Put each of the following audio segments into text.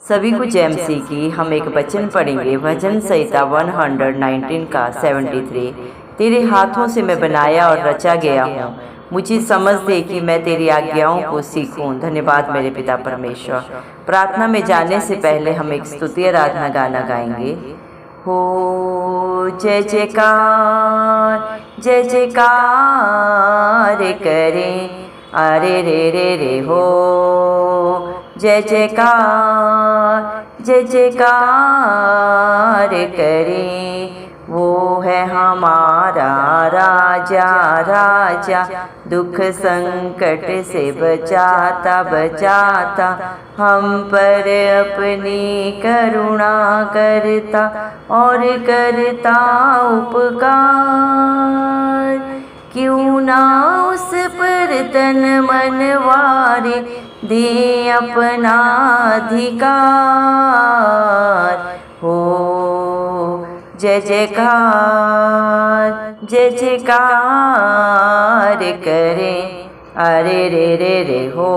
सभी को जय मसीह की। हम एक वचन पढ़ेंगे भजन संहिता 119 का 73। तेरे हाथों से मैं बनाया और रचा गया हूँ, मुझे समझ दे कि मैं तेरी आज्ञाओं को सीखूं। धन्यवाद मेरे पिता परमेश्वर। प्रार्थना में जाने से पहले हम एक स्तुति आराधना गाना गाएंगे। हो जय जयकार, जय जयकार करें, अरे रे रे रे हो। जय जयकार, जय जयकार करें, वो है हमारा राजा राजा, दुख संकट से बचाता बचाता, हम पर अपनी करुणा करता और करता उपकार। क्यों ना उस पर तन मन वारे, दे अपना अधिकार। हो जय जयकार, जय जयकार करें, अरे रे रे रे हो।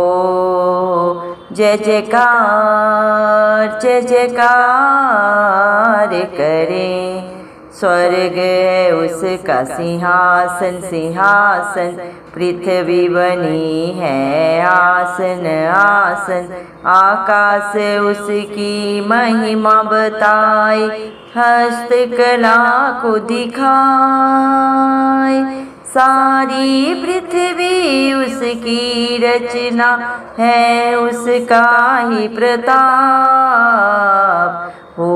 जय जयकार, जय जयकार करें, स्वर्ग है उसका सिंहासन सिंहासन, पृथ्वी बनी है आसन आसन। आकाश उसकी महिमा बताए, हस्तकला को दिखाए। सारी पृथ्वी उसकी रचना है, उसका ही प्रताप। हो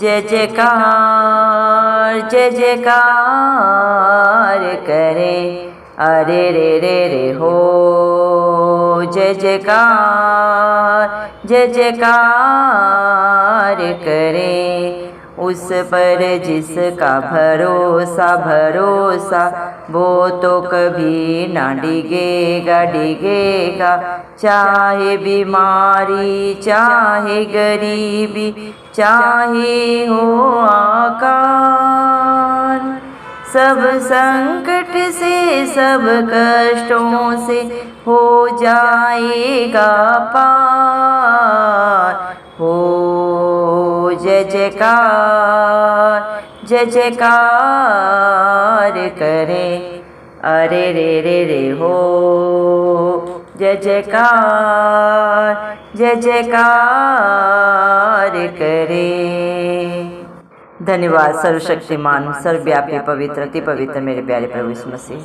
जय जयकार, जय जयकार करें, अरे रे रे रे हो। जय जयकार, जय जयकार करें, उस पर जिसका भरोसा भरोसा, वो तो कभी ना डिगेगा डिगेगा। चाहे बीमारी चाहे गरीबी, चाहे हो आकार, सब संकट से सब कष्टों से हो जाएगा पार। हो जय जयकार, जय जयकार करें, अरे रे रे रे हो। जय जयकार, जय जयकार करें। धन्यवाद सर्वशक्तिमान सर्वव्यापी पवित्र अति पवित्र मेरे प्यारे प्रभु यीशु मसीह,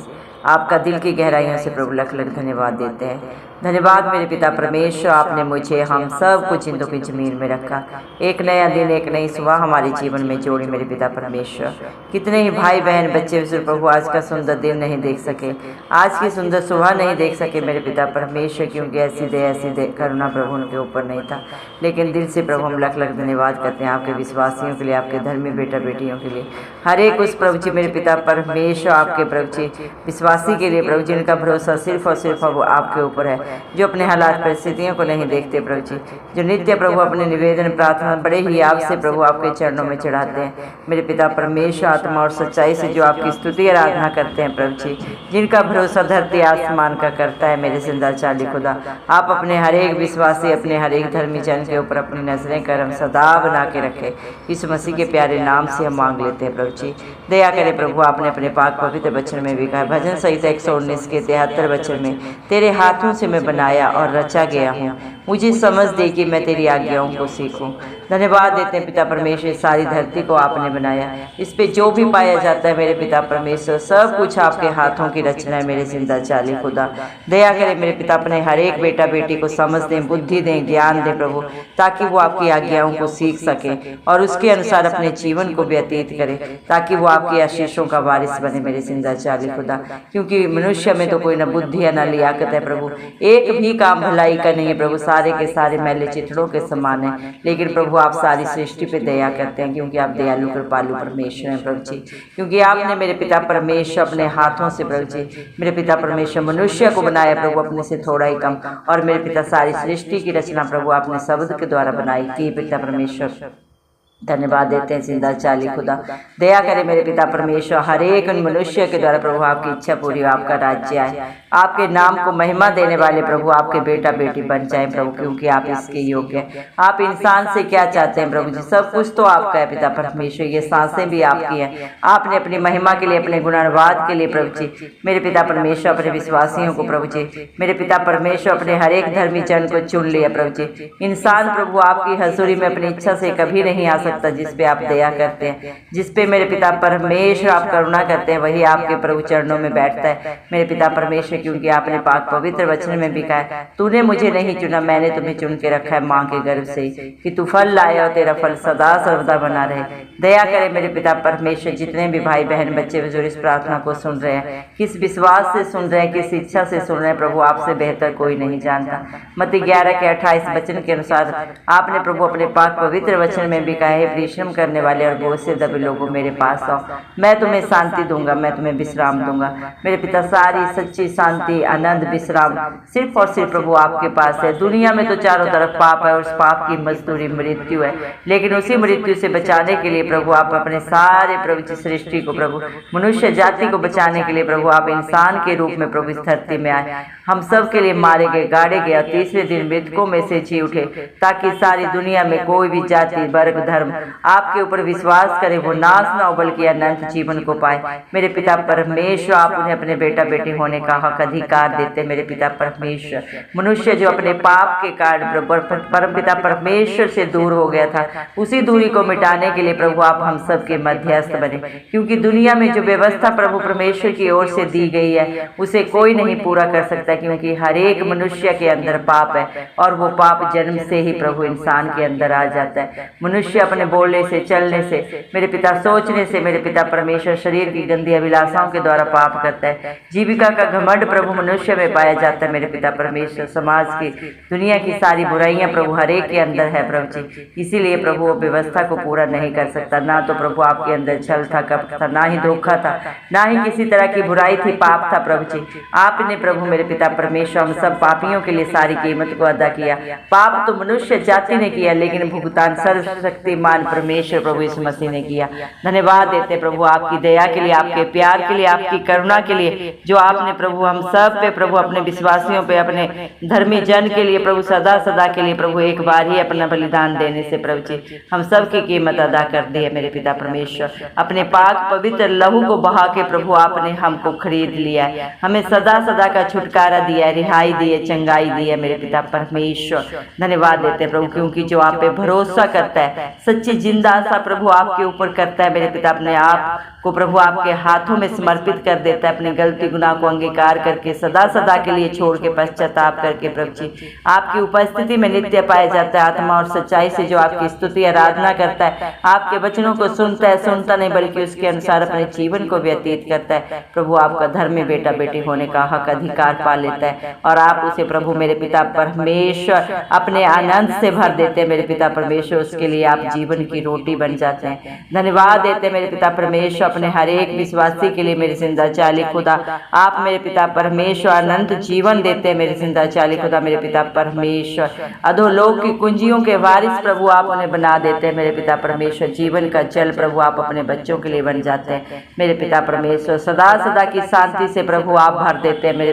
आपका दिल की गहराइयों से प्रभु लख लख धन्यवाद देते हैं। धन्यवाद मेरे पिता परमेश्वर, आपने मुझे हम सब कुछ इंदु की जमीन में रखा। एक नया दिन एक नई सुबह हमारे जीवन में जोड़ी मेरे पिता परमेश्वर। कितने ही भाई बहन बच्चे विश्व प्रभु आज का सुंदर दिन नहीं देख सके, आज की सुंदर सुबह नहीं देख सके मेरे पिता परमेश्वर, क्योंकि ऐसी दे करुणा प्रभु उनके ऊपर नहीं था। लेकिन दिल से प्रभु हम लख लख धन्यवाद करते हैं आपके विश्वासियों के लिए, आपके धर्मी बेटा बेटियों के लिए, हर एक उस प्रभु जी मेरे पिता परमेश्वर, आपके प्रभु जी विश्वासी के लिए प्रभु जी, जिनका भरोसा सिर्फ और सिर्फ वो आपके ऊपर है, जो अपने हालात परिस्थितियों को नहीं देखते प्रभु जी, जो नित्य प्रभु अपने निवेदन प्रार्थना बड़े ही आपसे प्रभु आपके चरणों में चढ़ाते हैं मेरे पिता परमेश्वर। आत्मा और सच्चाई से जो आपकी स्तुति आराधना करते हैं प्रभु जी, जिनका भरोसा धरती आसमान का करता है मेरे जिंदा चाली खुदा, आप अपने हर एक विश्वासी अपने हर एक धर्मी जन के ऊपर अपनी नजरें करम सदा बना के रखे। इस मसीह के प्यारे नाम से हम मांग लेते हैं प्रभु जी, दया करें प्रभु। आपने अपने पाक पवित्र वचन में भी कहा, भजन संहिता 119 के 73 वचन में, तेरे हाथों से मैं बनाया और रचा गया हूँ, मुझे समझ दे कि मैं तेरी आज्ञाओं को सीखूं। धन्यवाद देते हैं पिता परमेश्वर, सारी धरती को आपने बनाया, इस पे जो भी पाया जाता है मेरे पिता परमेश्वर, सब कुछ आपके हाथों की रचना है मेरे जिंदा चाली खुदा। दया करें मेरे पिता, अपने हर एक बेटा बेटी को समझ दें, बुद्धि दें, ज्ञान दें प्रभु, ताकि वो आपकी आज्ञाओं को सीख सकें और उसके अनुसार अपने जीवन को व्यतीत करें, ताकि वो आपकी आशीषों का वारिस बने मेरे जिंदा चाली खुदा। क्योंकि मनुष्य में तो कोई न बुद्धि है न लियाकत है प्रभु, एक भी काम भलाई का नहीं है प्रभु, सारे के सारे मैले चिथड़ों के समान हैं। लेकिन प्रभु आप सारी सृष्टि पे दया करते हैं, क्योंकि आप दयालु कृपालु परमेश्वर हैं प्रभु जी। क्योंकि आपने मेरे पिता परमेश्वर अपने हाथों से प्रभु जी मेरे पिता परमेश्वर मनुष्य को बनाया प्रभु, अपने से थोड़ा ही कम, और मेरे पिता सारी सृष्टि की रचना प्रभु आपने शब्द के द्वारा बनाई की पिता परमेश्वर। धन्यवाद देते हैं जिंदा चाली खुदा। दया करे मेरे पिता परमेश्वर, हर एक उन मनुष्य के द्वारा प्रभु आपकी इच्छा पूरी हो, आपका राज्य आए, आपके नाम को महिमा देने वाले प्रभु आपके बेटा बेटी बन जाए प्रभु, क्योंकि आप इसके योग्य हैं। आप इंसान से क्या चाहते हैं प्रभु जी, सब कुछ तो आपका है पिता परमेश्वर, ये सांसें भी आपकी हैं। आपने अपनी महिमा के लिए, अपने गुणानुवाद के लिए प्रभु जी मेरे पिता परमेश्वर अपने विश्वासियों को प्रभु जी मेरे पिता परमेश्वर अपने हर एक धर्मी जन को चुन लिया प्रभु जी। इंसान प्रभु आपकी हजूरी में अपनी इच्छा से कभी नहीं आ सकता, जिस पे आप दया करते हैं, जिस पे मेरे पिता परमेश्वर आप करुणा करते हैं, वही आपके प्रभु चरणों में बैठता है मेरे पिता परमेश्वर, क्योंकि आपने पाक पवित्र वचन में भी कहा है, तूने मुझे नहीं चुना, मैंने तुम्हें चुन के रखा है माँ के गर्भ से, कि तू फल लाए और तेरा फल सदा सर्वदा बना रहे। दया करे मेरे पिता परमेश्वर, जितने भी भाई बहन बच्चे बुजुर्ग इस प्रार्थना को सुन रहे हैं, किस विश्वास से सुन रहे हैं, किस इच्छा से सुन रहे हैं प्रभु, आपसे बेहतर कोई नहीं जानता। मत्ती 11 के 28 वचन के अनुसार आपने प्रभु अपने पाक पवित्र वचन में भी कहा है, परिश्रम करने वाले और बोझ से दबे लोगों मेरे पास आओ, मैं तुम्हें शांति दूंगा, मैं तुम्हें विश्राम दूंगा। मेरे पिता सारी सच्ची शांति, आनंद, विश्राम सिर्फ और सिर्फ प्रभु आपके पास है। दुनिया में तो चारों तरफ पाप है और उस पाप की मजदूरी मृत्यु है, लेकिन उसी मृत्यु से बचाने के लिए प्रभु आप अपने सारे प्रभु की सृष्टि को प्रभु मनुष्य जाति को बचाने के लिए प्रभु आप इंसान के रूप में प्रभु इस धरती में आए, हम सब के लिए मारे गए, गाड़े गए और तीसरे दिन मृतकों में से जी उठे, ताकि सारी दुनिया में कोई भी जाति वर्ग धर्म आपके ऊपर विश्वास करे, वो नाश न हो बल्कि अनंत जीवन को पाए। मेरे पिता परमेश्वर आप उन्हें अपने बेटा बेटी होने का हक अधिकार देते। मेरे पिता परमेश्वर, मनुष्य जो अपने पाप के कारण परम पिता परमेश्वर से दूर हो गया था, उसी दूरी को मिटाने के लिए प्रभु आप हम सब के मध्यस्थ बने, क्योंकि दुनिया में जो व्यवस्था प्रभु परमेश्वर की ओर से दी गई है उसे कोई नहीं पूरा कर सकता, क्योंकि हर एक मनुष्य के अंदर पाप है और वो पाप जन्म से ही प्रभु इंसान के अंदर आ जाता है। मनुष्य अपने बोलने से, चलने से, मेरे पिता सोचने से, मेरे पिता परमेश्वर शरीर की गंदी अभिलाषाओं के द्वारा पाप करता है। जीविका का घमंड प्रभु मनुष्य में पाया जाता है। मेरे पिता परमेश्वर समाज की, दुनिया की सारी बुराइयां प्रभु हर एक के अंदर है प्रभु जी, इसीलिए प्रभु वो व्यवस्था को पूरा नहीं कर सकता। ना तो प्रभु आपके अंदर छल था, कपट था, ना ही धोखा था, ना ही किसी तरह की बुराई थी, पाप था प्रभु जी। आपने प्रभु मेरे पिता परमेश्वर हम सब पापियों के लिए सारी कीमत को अदा किया। पाप तो मनुष्य जाति ने किया, लेकिन भुगतान सर्वशक्तिमान परमेश्वर प्रभु यीशु मसीह ने किया। धन्यवाद देते प्रभु आपकी दया के लिए, आपके प्यार के लिए, आपकी करुणा के लिए, जो आपने प्रभु हम सब पे प्रभु अपने विश्वासियों पे, अपने धर्मी जन के लिए प्रभु सदा सदा के लिए प्रभु एक बार ही अपना बलिदान देने से प्रभु जी हम सब की कीमत अदा कर दी है। मेरे पिता परमेश्वर अपने पाक पवित्र लहू को बहा के प्रभु आपने हमको खरीद लिया है, हमें सदा सदा का छुटकारा दिया, रिहाई दी है, चंगाई दी है। मेरे पिता परमेश्वर धन्यवाद देते प्रभु, क्योंकि जो आप पे भरोसा करता है, सच्ची जिंदा आशा प्रभु आपके ऊपर करता है, मेरे पिता अपने आप को प्रभु आपके हाथों में समर्पित कर देता है, अपनी गलती गुनाह को अंगीकार करके सदा सदा के लिए छोड़ के पश्चाताप करके प्रभु जी आपकी उपस्थिति में नित्य पाया जाता है। आत्मा और सच्चाई से जो आपकी स्तुति आराधना करता है, आपके वचनों को सुनता है, सुनता नहीं बल्कि उसके अनुसार अपने जीवन को व्यतीत करता है, प्रभु आपका धर्मी बेटा बेटी होने का हक अधिकार पा लेता है और आप उसे प्रभु मेरे पिता परमेश्वर अपने आनंद से भर देते हैं। मेरे पिता परमेश्वर उसके लिए आप जीवन की रोटी बन जाते हैं। धन्यवाद देते मेरे पिता परमेश्वर अपने हर एक विश्वासी के लिए। मेरे जिंदा चाली खुदा आप मेरे पिता परमेश्वर अनंत जीवन देते हैं। मेरे जिंदा चाली खुदा मेरे पिता परमेश्वर अधोलोक की कुंजियों के वारिस प्रभु आप उन्हें बना देते हैं। मेरे पिता परमेश्वर जीवन का जल प्रभु आप अपने बच्चों के लिए बन जाते हैं। मेरे पिता परमेश्वर सदा सदा की शांति से प्रभु आप भर देते हैं। मेरे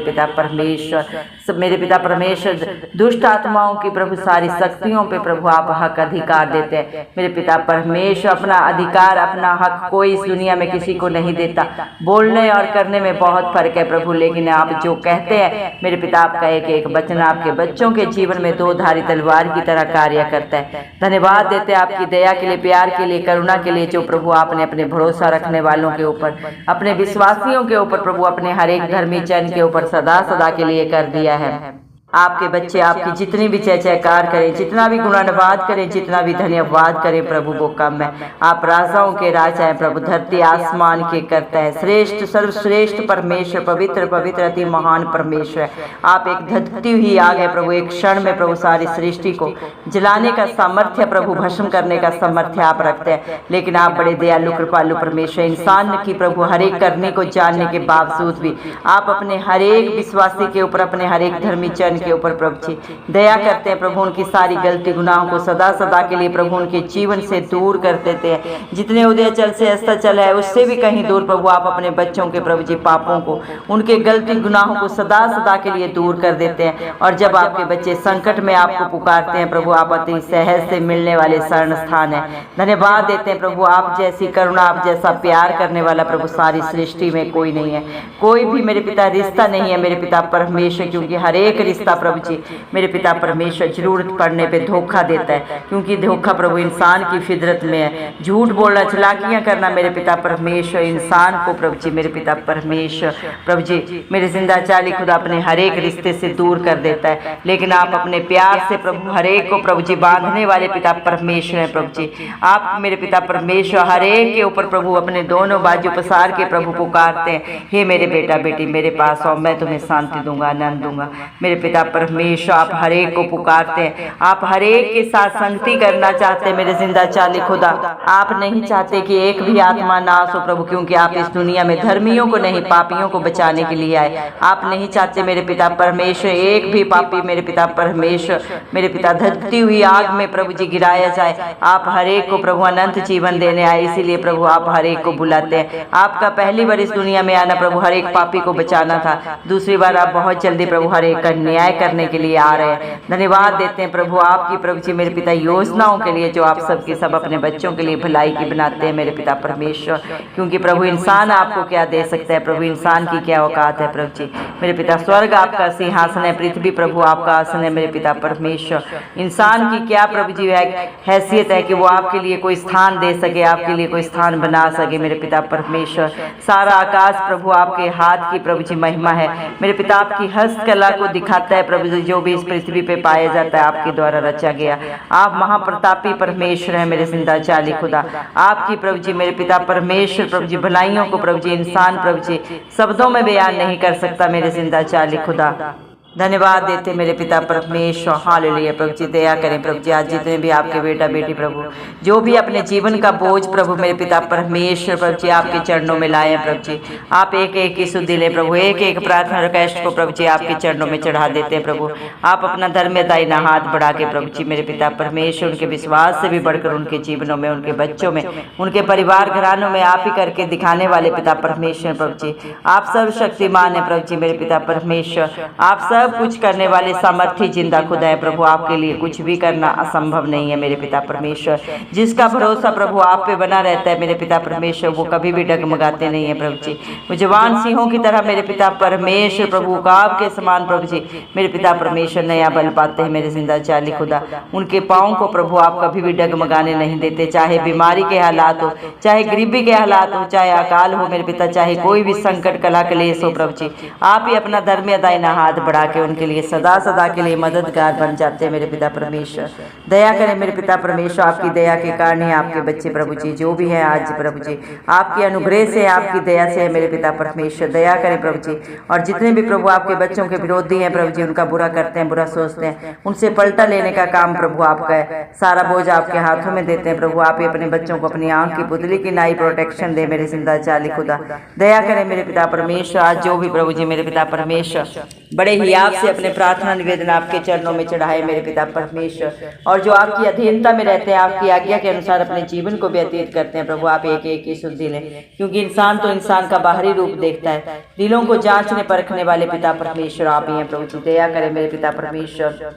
पिता परमेश्वर दुष्ट आत्माओं की प्रभु सारी शक्तियों पे प्रभु आप हक अधिकार देते हैं। मेरे पिता परमेश्वर अपना अधिकार अपना हक कोई इस दुनिया में किसी को नहीं देता। बोलने और करने में बहुत फर्क है प्रभु, लेकिन आप जो कहते हैं मेरे पिता आपका एक एक वचन आपके बच्चों के जीवन में दो धारी तलवार की तरह कार्य करता है। धन्यवाद देते हैं आपकी दया के लिए, प्यार के लिए, करुणा के लिए, जो प्रभु आपने अपने भरोसा रखने वालों के ऊपर, अपने विश्वासियों के ऊपर प्रभु अपने हर एक धर्मी जन के ऊपर सदा सदा के लिए कर दिया है। आपके बच्चे आपकी जितनी भी जय जयकार करें, जितना भी गुणानुवाद करें, जितना भी धन्यवाद करें प्रभु वो कम है। आप राजाओं के राजा हैं प्रभु, धरती आसमान के करता है। श्रेष्ठ सर्वश्रेष्ठ परमेश्वर, पवित्र पवित्र अति महान परमेश्वर है। आप एक धरती ही आ गए प्रभु, एक क्षण में प्रभु सारी सृष्टि को जलाने का सामर्थ्य प्रभु, भस्म करने का सामर्थ्य आप रखते हैं। लेकिन आप बड़े दयालु कृपालु परमेश्वर, इंसान की प्रभु हर एक करने को जानने के बावजूद भी आप अपने हर एक विश्वासी के ऊपर, अपने हर एक धर्मी जन उनके ऊपर प्रभु जी दया करते हैं प्रभु, उनकी सारी गलती गुनाहों को सदा सदा के लिए प्रभु उनके जीवन से दूर कर देते हैं। जितने उदयाचल से अस्ताचल है उससे भी कहीं दूर प्रभु आप अपने बच्चों के प्रभु जी पापों को, उनके गलती गुनाहों को सदा सदा के लिए दूर कर देते हैं। और जब आपके बच्चे संकट में आपको पुकारते हैं प्रभु, आप अति सहज से मिलने वाले शरण स्थान है। धन्यवाद देते हैं प्रभु, आप जैसी करुणा, आप जैसा प्यार करने वाला प्रभु सारी सृष्टि में कोई नहीं है। कोई भी मेरे पिता रिश्ता नहीं है मेरे पिता परमेश्वर, क्योंकि हर एक रिश्ता प्रभु जी मेरे पिता परमेश्वर जरूरत पड़ने पे धोखा देता है, क्योंकि धोखा प्रभु इंसान की फितरत में है। झूठ बोलना, चालाकियां करना मेरे पिता परमेश्वर इंसान को प्रभु जी मेरे पिता परमेश्वर प्रभु जी मेरे जिंदा चाली खुदा अपने हर एक रिश्ते से दूर कर देता है। लेकिन आप अपने प्यार से प्रभु हर एक को प्रभु जी बांधने वाले पिता परमेश्वर है प्रभु जी। आप मेरे पिता परमेश्वर हर एक के ऊपर प्रभु अपने दोनों बाजू पसार के प्रभु पुकारते हैं, हे मेरे बेटा बेटी मेरे पास आओ, मैं तुम्हें शांति दूंगा, आनंद दूंगा। मेरे पिता परमेश्वर आप हर एक को पुकारते हैं, आप हर एक के साथ संगति करना चाहते हैं मेरे जिंदा चाली खुदा। आप नहीं चाहते कि एक भी आत्मा नाश हो प्रभु, क्योंकि आप इस दुनिया में धर्मियों को नहीं पापियों को बचाने के लिए आए। आप नहीं चाहते मेरे पिता परमेश्वर एक भी पापी मेरे पिता परमेश्वर मेरे पिता धधती हुई आग में प्रभु जी गिराया जाए। आप हर एक को प्रभु अनंत जीवन देने आए, इसीलिए प्रभु आप हर एक को बुलाते हैं। आपका पहली बार इस दुनिया में आना प्रभु हर एक पापी को बचाना था, दूसरी बार आप बहुत जल्दी प्रभु हर एक का न्याय करने के लिए आ रहे हैं। धन्यवाद देते हैं प्रभु आपकी प्रभु जी मेरे पिता योजनाओं के लिए, जो आप सबकी सब अपने बच्चों के लिए भलाई की बनाते हैं मेरे पिता परमेश्वर। क्योंकि प्रभु इंसान आपको क्या दे सकता है प्रभु, इंसान की क्या औकात है प्रभु जी मेरे पिता। स्वर्ग आपका सिंहासन है, पृथ्वी प्रभु आपका आसन है मेरे पिता परमेश्वर। इंसान की क्या प्रभु जी हैसियत है कि वो आपके लिए कोई स्थान दे सके, आपके लिए कोई स्थान बना सके मेरे पिता परमेश्वर। सारा आकाश प्रभु आपके हाथ की प्रभु जी महिमा है मेरे पिता, आपकी हस्तकला को दिखाता है प्रभु जी। जो भी इस पृथ्वी पे पाया जाता है आपके द्वारा रचा गया। आप महाप्रतापी परमेश्वर है मेरे जिंदा चाली खुदा। आपकी प्रभु जी मेरे पिता परमेश्वर प्रभु जी भलाइयों को प्रभु जी इंसान प्रभु जी शब्दों में बयान नहीं कर सकता मेरे जिंदा चाली खुदा। धन्यवाद देते मेरे पिता परमेश्वर। हालेलुया प्रभु जी दया करें प्रभु जी, आज जितने भी आपके बेटा बेटी प्रभु जो भी अपने जीवन का बोझ प्रभु मेरे पिता परमेश्वर प्रभु जी आपके चरणों में लाए प्रभु जी। आप एक एक की सुधि ले प्रभु, एक एक प्रार्थना रिक्वेस्ट को प्रभु जी आपके चरणों में चढ़ा देते हैं प्रभु। आप अपना धर्मदायी ना हाथ बढ़ा के प्रभु जी मेरे पिता परमेश्वर उनके विश्वास से भी बढ़कर उनके जीवनों में, उनके बच्चों में, उनके परिवार घरानों में आप ही करके दिखाने वाले पिता परमेश्वर प्रभु जी। आप सर्वशक्तिमान है प्रभु जी मेरे पिता परमेश्वर। आप सब कुछ करने वाले सामर्थ्य जिंदा खुदा है प्रभु, आपके लिए कुछ भी करना असंभव नहीं है मेरे पिता परमेश्वर। जिसका भरोसा प्रभु आप पे बना रहता है मेरे पिता परमेश्वर, वो कभी भी डगमगाते नहीं है प्रभु जी। वो जवान सिंहों की तरह मेरे पिता परमेश्वर प्रभु काब के समान प्रभु जी मेरे पिता परमेश्वर नया बल पाते हैं मेरे जिंदा चाली खुदा। उनके पाँव को प्रभु आप कभी भी डगमगाने नहीं देते, चाहे बीमारी के हालात हो, चाहे गरीबी के हालात हो, चाहे अकाल हो मेरे पिता, चाहे कोई भी संकट कला क्लेश हो प्रभु जी। आप ही अपना धर्मदायी हाथ बढ़ा के उनके लिए सदा सदा के लिए मददगार बन जाते हैं मेरे पिता परमेश्वर। दया करें मेरे पिता परमेश्वर, आपकी दया के कारण ही आपके बच्चे प्रभु जी जो भी हैं आज प्रभु जी आपके अनुग्रह से, आपकी दया से है मेरे पिता परमेश्वर। दया करें प्रभु जी, और जितने भी प्रभु आपके बच्चों के विरोधी हैं प्रभु जी, उनका बुरा करते हैं, बुरा सोचते हैं, उनसे पलटा लेने का काम प्रभु आपका है। सारा बोझ आपके हाथों में देते हैं प्रभु। आप ही अपने बच्चों को अपनी आंख की पुतली की नाई प्रोटेक्शन दे मेरे जिंदा चाली खुदा। दया करें मेरे पिता परमेश्वर, आज जो भी प्रभु जी मेरे पिता परमेश्वर बड़े ही आपसे अपने प्रार्थना निवेदन आपके चरणों में चढ़ाए मेरे पिता परमेश्वर, और जो आपकी अधीनता में रहते हैं, आपकी आज्ञा के अनुसार अपने जीवन को व्यतीत करते हैं प्रभु, आप एक एक की सुधि लें। क्योंकि इंसान तो इंसान का बाहरी रूप देखता है, दिलों को जांचने परखने वाले पिता परमेश्वर आप ही हैं प्रभु जी। दया करें मेरे पिता परमेश्वर,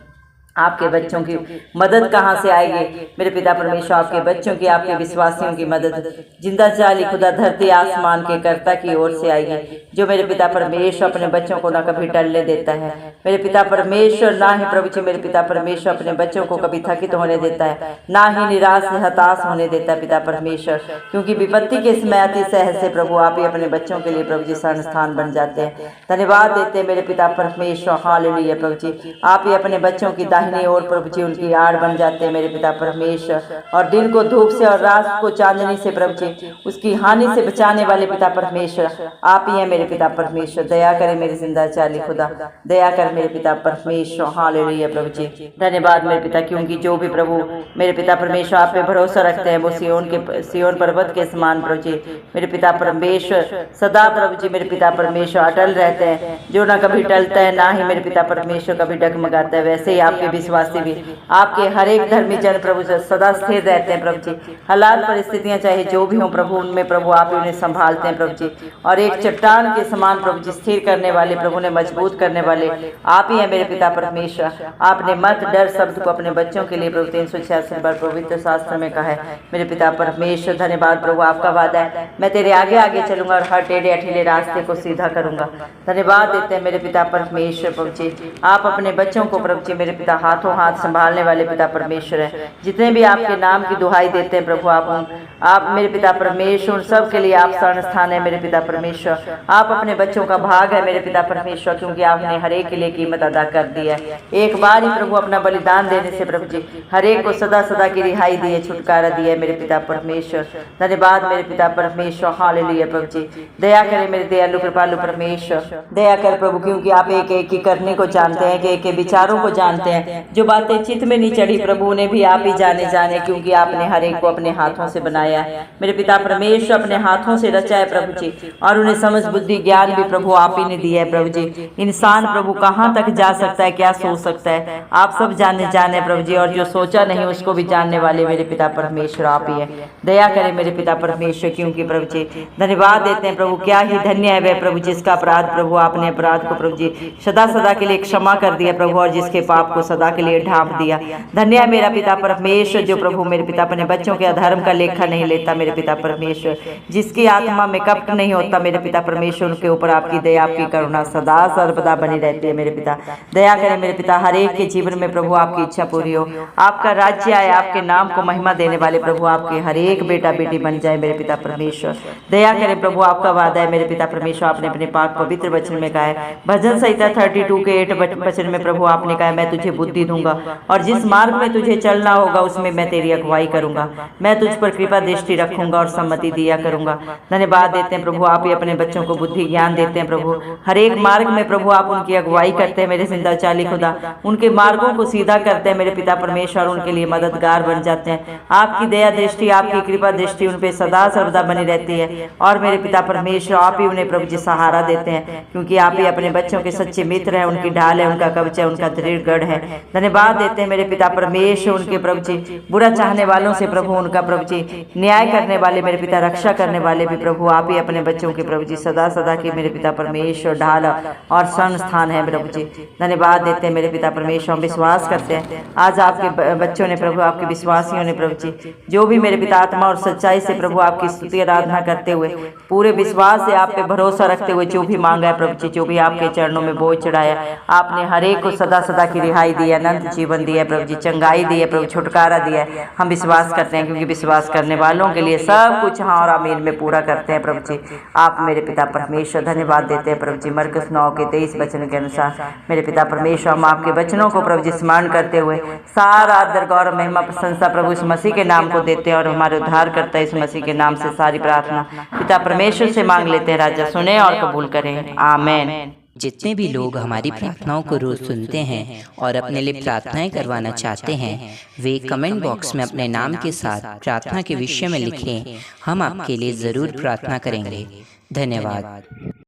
आपके बच्चों की मदद कहाँ से आएगी मेरे पिता परमेश्वर, आपके बच्चों की, आपके विश्वासियों की मदद जिंदा चाली खुदा धरती आसमान के कर्ता की ओर से आएगी, जो मेरे पिता परमेश्वर अपने बच्चों को ना कभी टलने देता है मेरे पिता परमेश्वर, ना ही प्रभु जी मेरे पिता परमेश्वर अपने बच्चों को कभी थकित होने देता है, ना ही निराश हताश होने देता है पिता परमेश्वर। क्योंकि विपत्ति के समय अति सहज से प्रभु आप ही अपने बच्चों के लिए प्रभु जी शरण स्थान बन जाते हैं। धन्यवाद देते हैं मेरे पिता परमेश्वर। हालेलुया प्रभु जी, आप ही अपने बच्चों की दाहिनी ओर प्रभु जी उनकी आड़ बन जाते हैं मेरे पिता परमेश्वर, और दिन को धूप से और रात को चांदनी से प्रभु जी उसकी हानि से बचाने वाले पिता परमेश्वर आप ही हैं मेरे पिता परमेश्वर। दया करें मेरे जिंदा चाली खुदा, दया कर मेरे पिता परमेश्वर। हालेलुया प्रभु जी, धन्यवाद मेरे पिता, क्योंकि जो भी प्रभु मेरे पिता परमेश्वर आप पे भरोसा रखते हैं वो सियोन पर्वत के समान प्रभु जी मेरे पिता परमेश्वर सदा प्रभु जी मेरे पिता परमेश्वर अटल रहते हैं, जो ना कभी टलता है ना ही मेरे पिता परमेश्वर कभी डगमगाता है। वैसे ही आपके विश्वासी भी आपके हर एक धर्मी जन प्रभु सदा स्थिर रहते हैं प्रभु जी। हालात परिस्थितियां चाहे जो भी हों प्रभु, उनमें प्रभु आप उन्हें संभालते हैं प्रभु जी, और एक चट्टान के समान प्रभु जी स्थिर करने वाले प्रभु ने मजबूत करने वाले आप ही हैं मेरे पिता परमेश्वर। आपने मत डर शब्द को अपने बच्चों के लिए प्रभु 366 बार पवित्र शास्त्र में कहा है मेरे पिता परमेश्वर। धन्यवाद प्रभु, आपका वादा है मैं तेरे आगे आगे चलूंगा और हर टेढ़े अठेले रास्ते को सीधा करूंगा। धन्यवाद देते हैं मेरे पिता परमेश्वर प्रभु जी, आप अपने बच्चों को प्रभु जी मेरे पिता हाथों हाथ संभालने वाले पिता परमेश्वर है। जितने भी आपके नाम की दुहाई देते हैं प्रभु आप मेरे पिता परमेश्वर उन सब के लिए आप शरण स्थान है मेरे पिता परमेश्वर। आप अपने बच्चों का भाग है मेरे पिता परमेश्वर, क्योंकि आपने हर एक के लिए कीमत अदा कर दी है। एक बार ही प्रभु अपना बलिदान देने से प्रभु जी हर एक को सदा सदा की रिहाई दी है, छुटकारा दिया है मेरे पिता परमेश्वर। धन्यवाद मेरे पिता परमेश्वर। हालेलुया प्रभु जी, दया करें मेरे दयालु कृपालु परमेश्वर, दया कर प्रभु, क्योंकि आप एक एक की करने को जानते हैं, कि एक के विचारों को जानते हैं। जो बातें चित्त में नहीं चढ़ी प्रभु उन्हें भी आप ही जाने, क्योंकि आपने हर एक को अपने हाथों से बनाया है मेरे पिता परमेश्वर, अपने हाथों से रचा है प्रभु जी, और उन्हें समझ बुद्धि ज्ञान भी प्रभु आप ही ने दिया है प्रभु जी। इंसान प्रभु कहाँ तक जा सकता है, क्या सोच सकता है, आप सब जाने प्रभु जी, और जो सोचा नहीं उसको भी जानने वाले मेरे पिता परमेश्वर आप ही है। दया करें मेरे पिता परमेश्वर, क्योंकि प्रभु जी धन्यवाद देते हैं प्रभु, क्या ही धन्य है वह प्रभु जिसका अपराध प्रभु आपने अपराध को प्रभु जी सदा सदा के लिए क्षमा कर दिया प्रभु, और जिसके पाप को सदा के लिए ढांप दिया। धन्य है मेरा पिता परमेश्वर, जो प्रभु मेरे पिता अपने बच्चों के अधर्म का लेखा नहीं लेता मेरे पिता परमेश्वर, जिसकी आत्मा में कपट नहीं होता मेरे पिता परमेश्वर, उनके ऊपर आपकी दया आपकी करुणा सदा सर्वदा बनी रहती है मेरे पिता। दया करें मेरे पिता, हर एक के जीवन में प्रभु आपकी इच्छा पूरी हो, आपका राज्य आए, आपके नाम को महिमा देने वाले प्रभु आपके हर एक बेटा बेटी बन जाए मेरे पिता परमेश्वर। दया करें प्रभु, आपका वादा है मेरे पिता परमेश्वर, आपने अपने पाक पवित्र वचन में कहा है, भजन संहिता 32 के 8 वचन में प्रभु आपने कहा मैं तुझे बुद्धि दूंगा, और जिस मार्ग में तुझे चलना होगा उसमें मैं तेरी अगुवाई करूंगा, मैं तुझ पर कृपा दृष्टि रखूंगा और सम्मति दिया करूंगा। धन्यवाद देते हैं प्रभु, आप ही अपने बच्चों को बुद्धि ज्ञान देते हैं प्रभु, हर एक मार्ग में प्रभु आप उनकी अगुवाई करते हैं मेरे जिंदा चाली खुदा, उनके मार्गों को सीधा करते हैं मेरे पिता परमेश्वर, उनके लिए मददगार बन जाते हैं। आपकी दया दृष्टि आपकी कृपा दृष्टि उन पे सदा सर्वदा बनी रहती है, और मेरे पिता परमेश्वर आप ही उन्हें प्रभु जी सहारा देते हैं, क्योंकि आप ही अपने बच्चों के सच्चे मित्र हैं, उनकी ढाल है, उनका कवच है, उनका दृढ़ गढ़ है। धन्यवाद देते हैं मेरे पिता परमेश्वर, उनके प्रभु जी बुरा चाहने वालों से प्रभु उनका प्रभु जी न्याय करने वाले मेरे पिता रक्षा करने वाले भी प्रभु आप ही अपने बच्चों के प्रभु जी सदा सदा की मेरे पिता परमेश्वर ढाल और शरण स्थान है प्रभु जी। धन्यवाद देते हैं मेरे पिता परमेश्वर, हम विश्वास करते हैं आज आपके बच्चों ने प्रभु आपके विश्वासियों ने प्रभु जी जो भी मेरे पिता आत्मा और सच्चाई से प्रभु आपकी स्तुति आराधना करते हुए पूरे विश्वास से आप पे भरोसा रखते हुए जो भी मांगा है प्रभु जी, जो भी आपके चरणों में बोझ चढ़ाया, आपने हर एक को सदा सदा की रिहाई दी है, अनंत जीवन दिया है प्रभु जी, चंगाई दी है प्रभु, छुटकारा दिया है। हम विश्वास करते हैं, क्योंकि विश्वास करने वालों के लिए सब कुछ हाँ और आमीन में पूरा करते हैं प्रभु जी आप मेरे पिता परमेश्वर। धन्यवाद देते हैं प्रभु जी, मरकुस 9 के 23 वचन के अनुसार मेरे पिता परमेश्वर हम आपके वचनों को प्रभु जी स्मरण करते हुए सारा आदर गौरव महिमा प्रशंसा प्रभु इस मसीह के नाम को देते हैं, और हमारे उद्धार करता है इस मसीह के नाम से सारी प्रार्थना पिता परमेश्वर से मांग लेते हैं। राजा सुने और कबूल करें, आमेन। जितने भी लोग हमारी प्रार्थनाओं को रोज़ सुनते हैं और अपने लिए प्रार्थनाएं करवाना चाहते हैं, वे कमेंट बॉक्स में अपने नाम के साथ प्रार्थना के विषय में लिखें, हम आपके लिए ज़रूर प्रार्थना करेंगे। धन्यवाद।